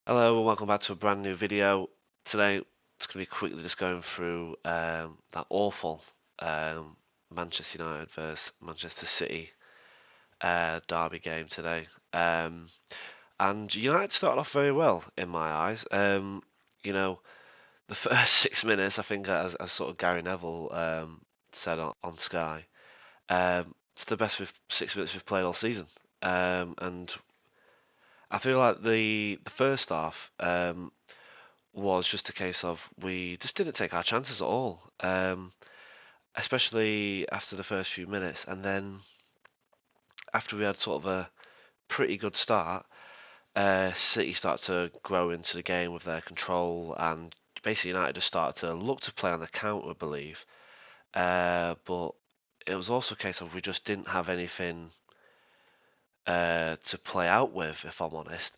Hello and welcome back to a brand new video. Today it's going to be quickly just going through that awful um, Manchester United versus Manchester City derby game today. And United started off very well in my eyes. You know, the first 6 minutes, I think, as sort of Gary Neville said on Sky, it's the best 6 minutes we've played all season. And I feel like the first half. Was just a case of we just didn't take our chances at all, especially after the first few minutes. And then after we had sort of a pretty good start, City started to grow into the game with their control, and basically United just started to look to play on the counter, I believe. But it was also a case of we just didn't have anything to play out with, if I'm honest.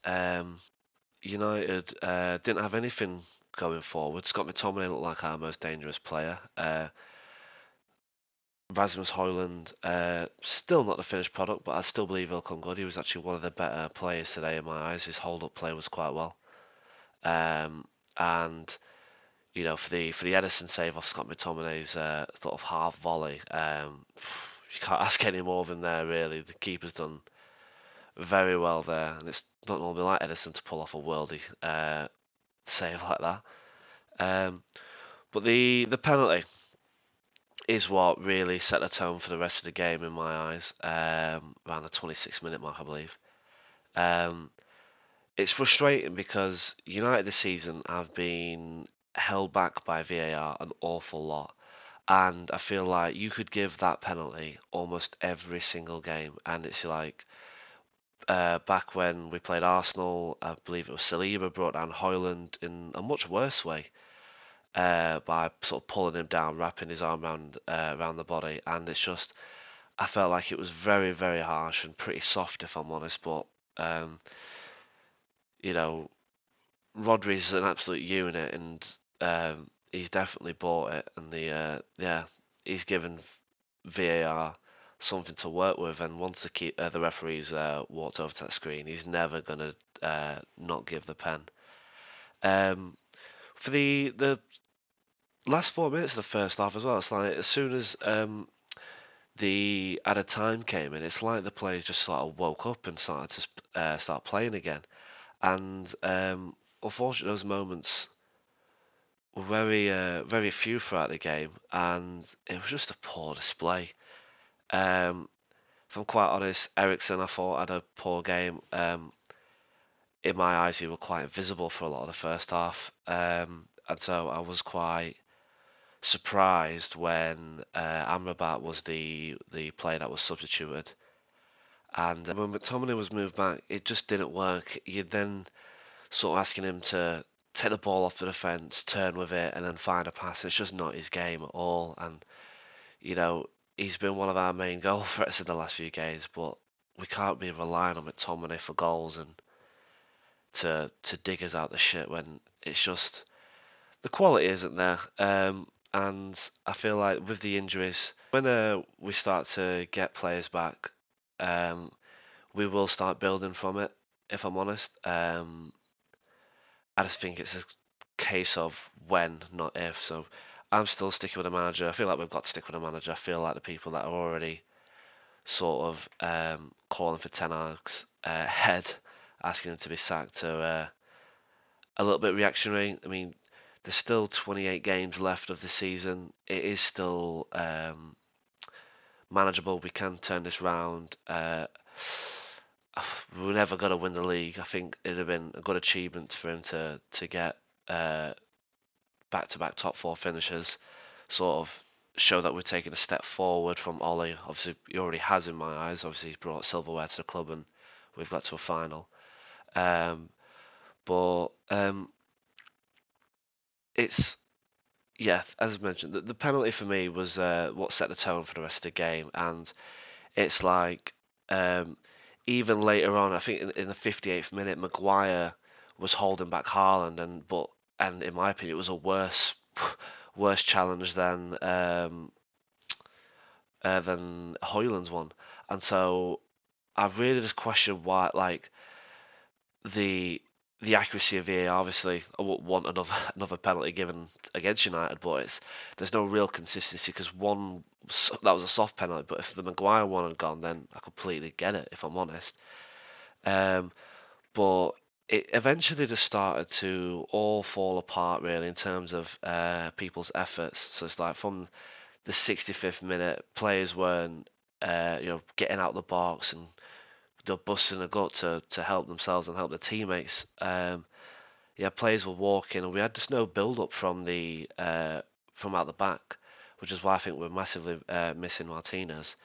United didn't have anything going forward. Scott McTominay looked like our most dangerous player. Rasmus Højlund, still not the finished product, but I still believe he'll come good. He was actually one of the better players today in my eyes. His hold-up play was quite well. And for the Ederson save off Scott McTominay's sort of half volley, you can't ask any more than there really. The keeper's done very well there, and it's not normally like Ederson to pull off a worldy save like that. Um, but the penalty is what really set the tone for the rest of the game in my eyes. Around the 26-minute mark, I believe. Um, it's frustrating because United this season have been held back by VAR an awful lot, and I feel like you could give that penalty almost every single game, and it's like back when we played Arsenal, I believe it was Saliba brought down Højlund in a much worse way. By sort of pulling him down, wrapping his arm around the body, and it's just I felt like it was very, very harsh and pretty soft, if I'm honest. But um, you know, Rodri's an absolute unit, and he's definitely bought it. And he's given VAR something to work with, and once the referees walked over to that screen, he's never gonna not give the pen. Um, for the last 4 minutes of the first half as well, it's like as soon as the added time came in, it's like the players just sort of woke up and started to start playing again. And unfortunately, those moments were very few throughout the game, and it was just a poor display. Um, if I'm quite honest, Ericsson I thought had a poor game. In my eyes, he was quite invisible for a lot of the first half, and so I was quite surprised when Amrabat was the player that was substituted. And when McTominay was moved back, it just didn't work. You then sort of asking him to take the ball off the defence, turn with it, and then find a pass. It's just not his game at all. And you know, he's been one of our main goal threats in the last few games, but we can't be relying on McTominay for goals and to dig us out the shit when it's just the quality isn't there. And I feel like with the injuries, when we start to get players back, um, we will start building from it. If I'm honest, I just think it's a case of when, not if. So I'm still sticking with the manager. I feel like we've got to stick with the manager. I feel like the people that are already sort of calling for Ten Hag's head, asking him to be sacked, are a little bit reactionary. I mean, there's still 28 games left of the season. It is still manageable. We can turn this round. We're never going to win the league. I think it'd have been a good achievement for him to get back-to-back top four finishes, sort of show that we're taking a step forward from Ollie. Obviously, he already has in my eyes. Obviously, he's brought silverware to the club, and we've got to a final. Um, but it's yeah, as I mentioned, the penalty for me was what set the tone for the rest of the game, and it's like even later on, I think in the 58th minute, Maguire was holding back Haaland, and in my opinion, it was a worse challenge than Højlund's one, and so I really just question why, like the the accuracy of VAR. Obviously, I wouldn't want another penalty given against United, but there's no real consistency because that was a soft penalty. But if the Maguire one had gone, then I completely get it. If I'm honest, um, but it eventually just started to all fall apart really in terms of people's efforts. So it's like from the 65th minute, players weren't getting out the box and they're busting a gut to help themselves and help their teammates. Yeah, players were walking, and we had just no build up from out the back, which is why I think we're massively missing Martinez.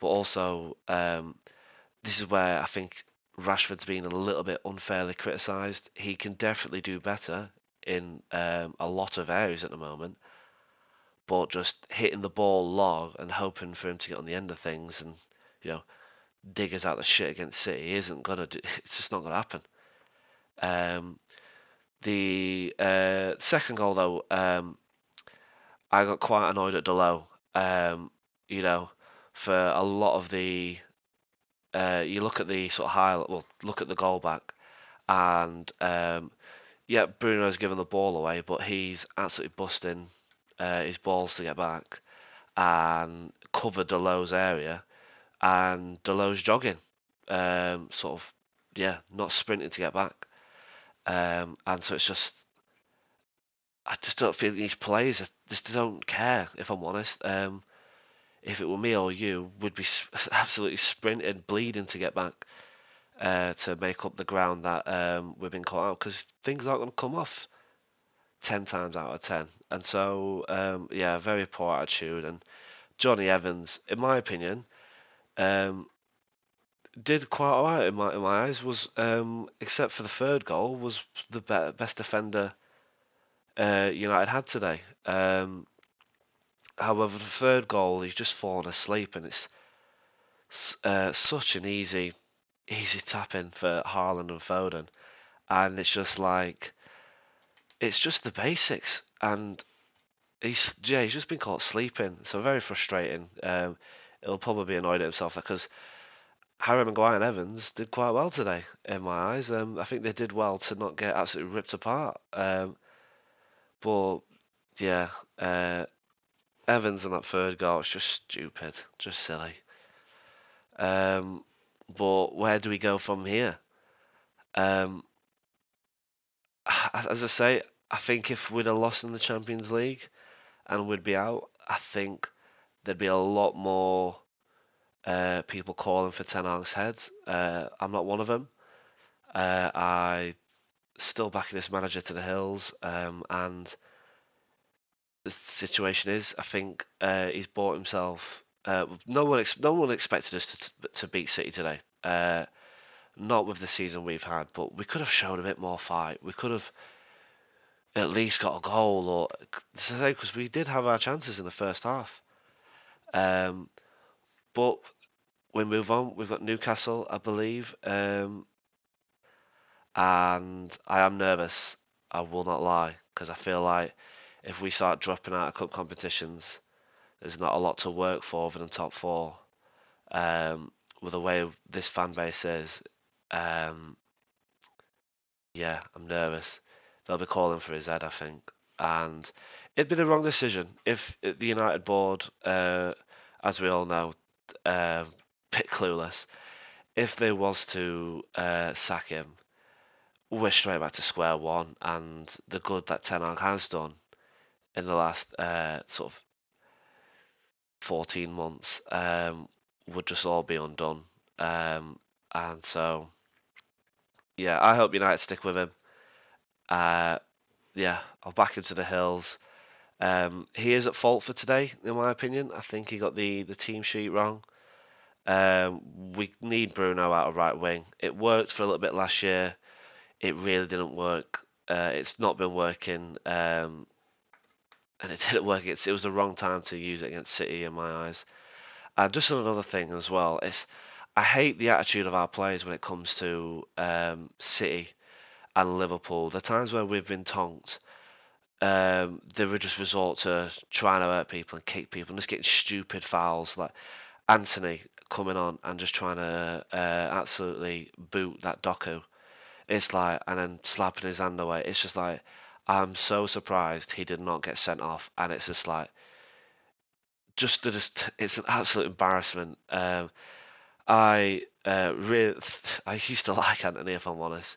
But also, this is where I think Rashford's been a little bit unfairly criticised. He can definitely do better in a lot of areas at the moment, but just hitting the ball long and hoping for him to get on the end of things and you know dig us out the shit against City isn't gonna do. It's just not gonna happen. Um, the second goal though, I got quite annoyed at Delo. You know, for a lot of the you look at the sort of highlight, well, look at the goal back, and yeah, Bruno's given the ball away, but he's absolutely busting his balls to get back and covered Delo's area, and Delo's jogging, sort of, yeah, not sprinting to get back, and so it's just, I just don't feel these players just don't care, if I'm honest. If it were me or you, would be absolutely sprinting, bleeding to get back to make up the ground that we've been caught out because things aren't going to come off 10 times out of 10. And so, yeah, very poor attitude. And Johnny Evans, in my opinion, um, did quite alright in my eyes. Was except for the third goal, was the best defender United had today. However, the third goal, he's just fallen asleep, and it's such an easy tap in for Haaland and Foden, and it's just like it's just the basics, and he's just been caught sleeping, so very frustrating. He'll probably be annoyed at himself because Harry Maguire and Evans did quite well today in my eyes. I think they did well to not get absolutely ripped apart. But yeah, Evans and that third goal, it's just stupid, just silly. Um, but where do we go from here? Um, as I say, I think if we'd have lost in the Champions League and we'd be out, I think there'd be a lot more people calling for Ten Hag's head. I'm not one of them. I still backing this manager to the hills, and the situation is, I think he's bought himself. No one expected us to beat City today. Not with the season we've had, but we could have shown a bit more fight. We could have at least got a goal, or because we did have our chances in the first half. Um, but we move on. We've got Newcastle, I believe, and I am nervous. I will not lie, because I feel like if we start dropping out of cup competitions, there's not a lot to work for other than top four. With the way this fan base is, um, yeah, I'm nervous. They'll be calling for his head, I think, and it'd be the wrong decision if the United board, as we all know, uh, bit clueless. If they was to sack him, we're straight back to square one, and the good that Ten Hag has done in the last sort of 14 months would just all be undone. And so, yeah, I hope United stick with him. Uh, yeah, I'll back him to the hills. He is at fault for today, in my opinion. I think he got the team sheet wrong. We need Bruno out of right wing. It worked for a little bit last year. It really didn't work. It's not been working, and it didn't work. It was the wrong time to use it against City in my eyes. And just another thing as well is I hate the attitude of our players when it comes to City and Liverpool. The times where we've been tonked, they would just resort to trying to hurt people and kick people and just getting stupid fouls like Anthony coming on and just trying to absolutely boot that Doku It's like, and then slapping his hand away. It's just like, I'm so surprised he did not get sent off, and it's just like, just it's an absolute embarrassment. Really, I used to like Anthony, if I'm honest.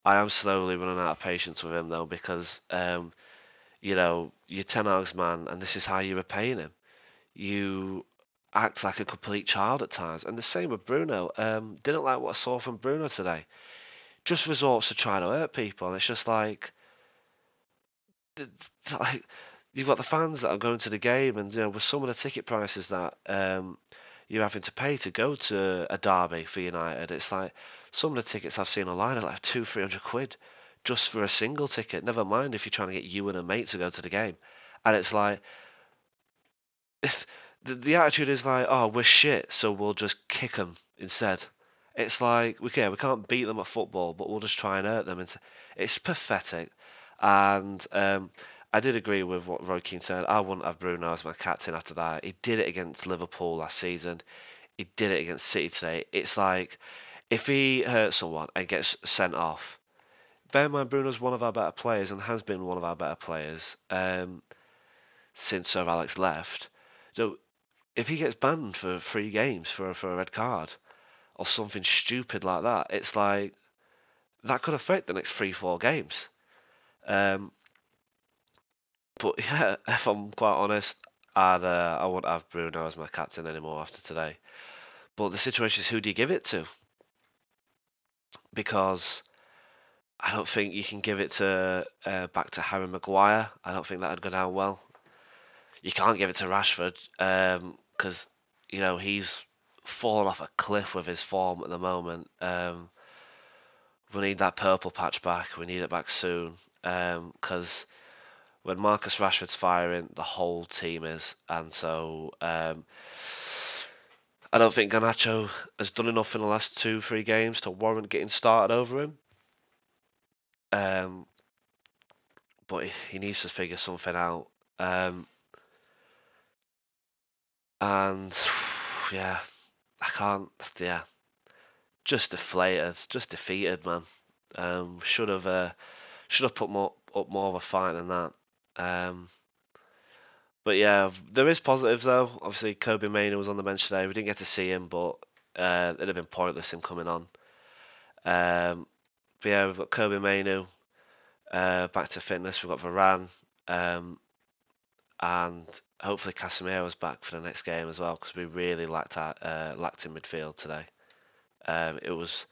I am slowly running out of patience with him though, because you're Ten Hag's man, and this is how you're repaying him. You act like a complete child at times, and the same with Bruno. Didn't like what I saw from Bruno today. Just resorts to trying to hurt people, and it's just like you've got the fans that are going to the game, and with some of the ticket prices that you're having to pay to go to a derby for United, it's like some of the tickets I've seen online are like 200-300 quid just for a single ticket. Never mind if you're trying to get you and a mate to go to the game, and it's like if the attitude is like, oh, we're shit, so we'll just kick them instead. It's like, okay, we can't beat them at football, but we'll just try and hurt them. It's pathetic. And I did agree with what Roy Keane said. I wouldn't have Bruno as my captain after that. He did it against Liverpool last season. He did it against City today. It's like, if he hurts someone and gets sent off, bear in mind Bruno's one of our better players and has been one of our better players since Sir Alex left. So if he gets banned for 3 games for a red card or something stupid like that, it's like that could affect the next 3-4 games. Um, but yeah, if I'm quite honest, I won't have Bruno as my captain anymore after today. But the situation is, who do you give it to? Because I don't think you can give it to back to Harry Maguire. I don't think that'd go down well. You can't give it to Rashford because he's fallen off a cliff with his form at the moment. We need that purple patch back. We need it back soon. Because when Marcus Rashford's firing, the whole team is, and so I don't think Garnacho has done enough in the last 2-3 games to warrant getting started over him. Um, but he needs to figure something out. And yeah, I can't. Yeah, just deflated, just defeated, man. Should have put up more of a fight than that. Um, but yeah, there is positives though. Obviously, Kobe Mainoo was on the bench today. We didn't get to see him, but it'd have been pointless him coming on. But yeah, we've got Kobe Mainoo back to fitness. We've got Varane, and hopefully Casemiro's back for the next game as well, because we really lacked in midfield today. It was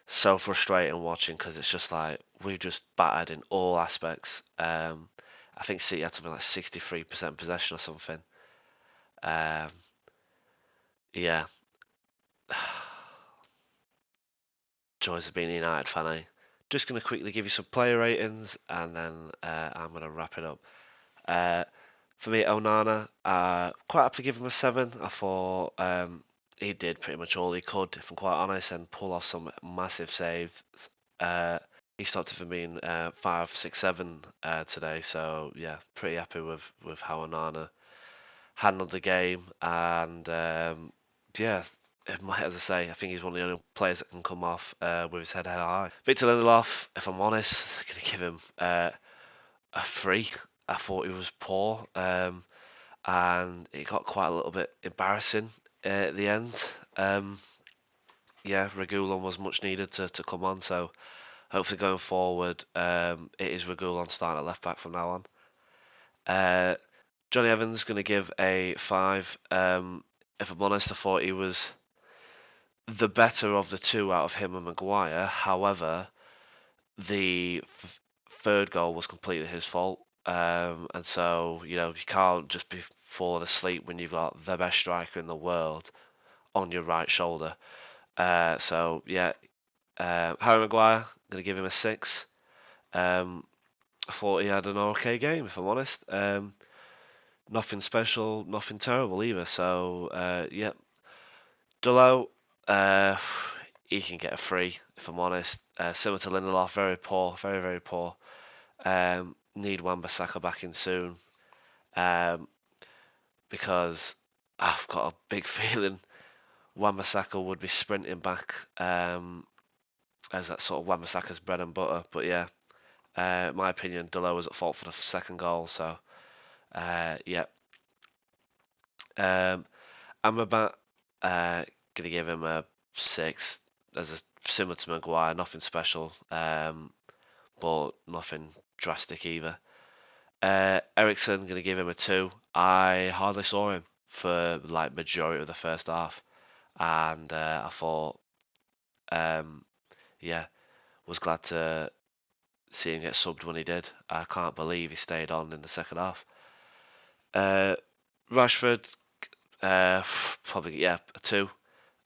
so frustrating watching, because it's just like we just battered in all aspects. I think City had something like 63% possession or something. Um, yeah, joys of being a United fan. Just going to quickly give you some player ratings, and then I'm going to wrap it up. For me, Onana, quite happy to give him a 7. I thought he did pretty much all he could, if I'm quite honest, and pull off some massive saves. He stopped it from being 5, 6, 7 today, so yeah, pretty happy with how Onana handled the game, and yeah, as I say, I think he's one of the only players that can come off with his head high. Victor Lindelof, if I'm honest, I'm going to give him a 3. I thought he was poor, and it got quite a little bit embarrassing at the end. Yeah, Regulon was much needed to come on, so hopefully going forward, it is Regulon starting at left back from now on. Johnny Evans going to give a 5. If I'm honest, I thought he was the better of the two out of him and Maguire. However, the third goal was completely his fault. And so, you can't just be falling asleep when you've got the best striker in the world on your right shoulder. So, yeah, Harry Maguire, going to give him a 6. I thought he had an okay game, if I'm honest. Nothing special, nothing terrible either. So, yeah. Delo, he can get a 3, if I'm honest. Similar to Lindelof, very poor, very, very poor. Need Wan-Bissaka back in soon. Because I've got a big feeling Wan-Bissaka would be sprinting back as that sort of Wan-Bissaka's bread and butter. But yeah, in my opinion, Dalot was at fault for the second goal. So yeah, Amrabat, gonna give him a 6. Similar to Maguire, nothing special, but nothing drastic either. Ericsson, gonna give him a 2. I hardly saw him for like majority of the first half, and I thought, um, yeah, was glad to see him get subbed when he did. I can't believe he stayed on in the second half. Uh, Rashford, uh, probably yeah, a 2.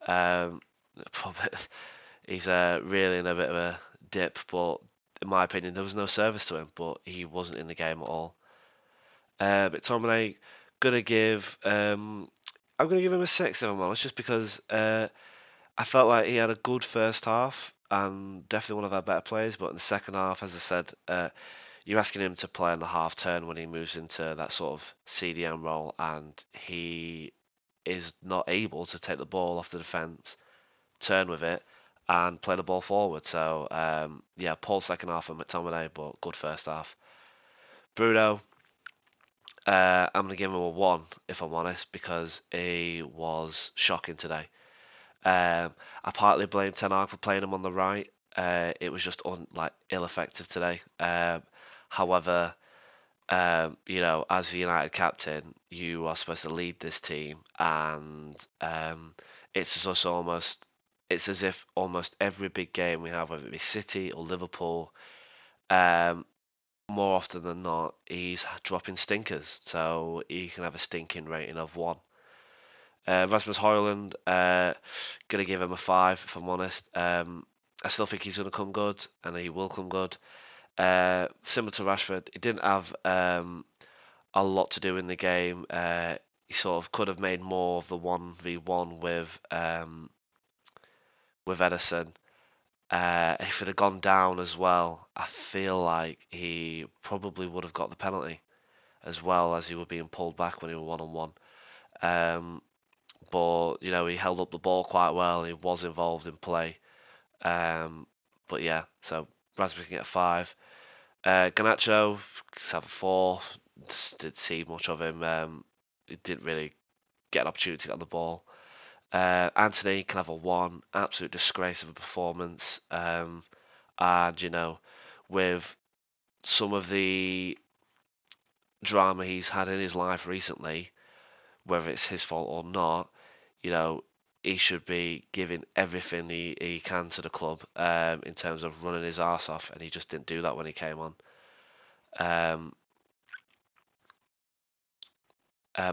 Um, probably, he's really in a bit of a dip, but in my opinion, there was no service to him. But he wasn't in the game at all. McTominay, gonna give I'm gonna give him a 6 if I'm honest, just because I felt like he had a good first half and definitely one of our better players. But in the second half, as I said, you're asking him to play on the half turn when he moves into that sort of CDM role, and he is not able to take the ball off the defence, turn with it, and play the ball forward. So yeah, poor second half for McTominay, but good first half. Bruno, I'm gonna give him a 1 if I'm honest, because he was shocking today. I partly blame Ten Hag for playing him on the right. It was just like ill effective today. However, you know, as the United captain, you are supposed to lead this team, and it's just almost it's as if almost every big game we have, whether it be City or Liverpool, um, more often than not, he's dropping stinkers. So he can have a stinking rating of 1. Rasmus Højlund, gonna give him a 5 if I'm honest. I still think he's gonna come good, and he will come good. Similar to Rashford, he didn't have a lot to do in the game. He sort of could have made more of the 1v1 with Ederson. If it had gone down as well, I feel like he probably would have got the penalty, as well as he were being pulled back when he were 1-on-1. But you know, he held up the ball quite well. He was involved in play. But yeah, so Rasmus can get a 5. Garnacho just have a 4. Just didn't see much of him. He didn't really get an opportunity to get on the ball. Anthony can have a 1. Absolute disgrace of a performance. And you know, with some of the drama he's had in his life recently, whether it's his fault or not, you know, he should be giving everything he can to the club, in terms of running his arse off, and he just didn't do that when he came on. Um,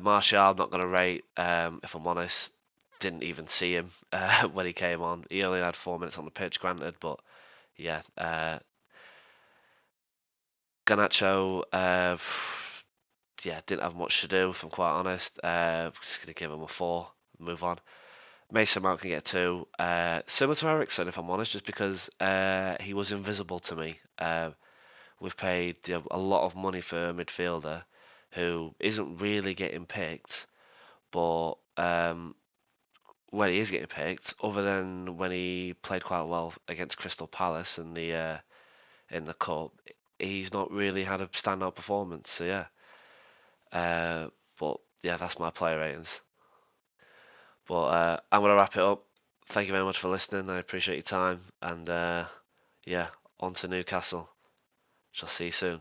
Martial, I'm not going to rate, if I'm honest. Didn't even see him when he came on. He only had 4 minutes on the pitch, granted, but yeah. Garnacho, yeah, didn't have much to do, if I'm quite honest. Just going to give him a 4, move on. Mason Mount can get 2. Similar to Ericsson, if I'm honest, just because he was invisible to me. We've paid, you know, a lot of money for a midfielder who isn't really getting picked, but when he is getting picked, other than when he played quite well against Crystal Palace in the cup, he's not really had a standout performance. So yeah, but yeah, that's my player ratings. But I'm gonna wrap it up. Thank you very much for listening. I appreciate your time, and yeah, on to Newcastle. Shall see you soon.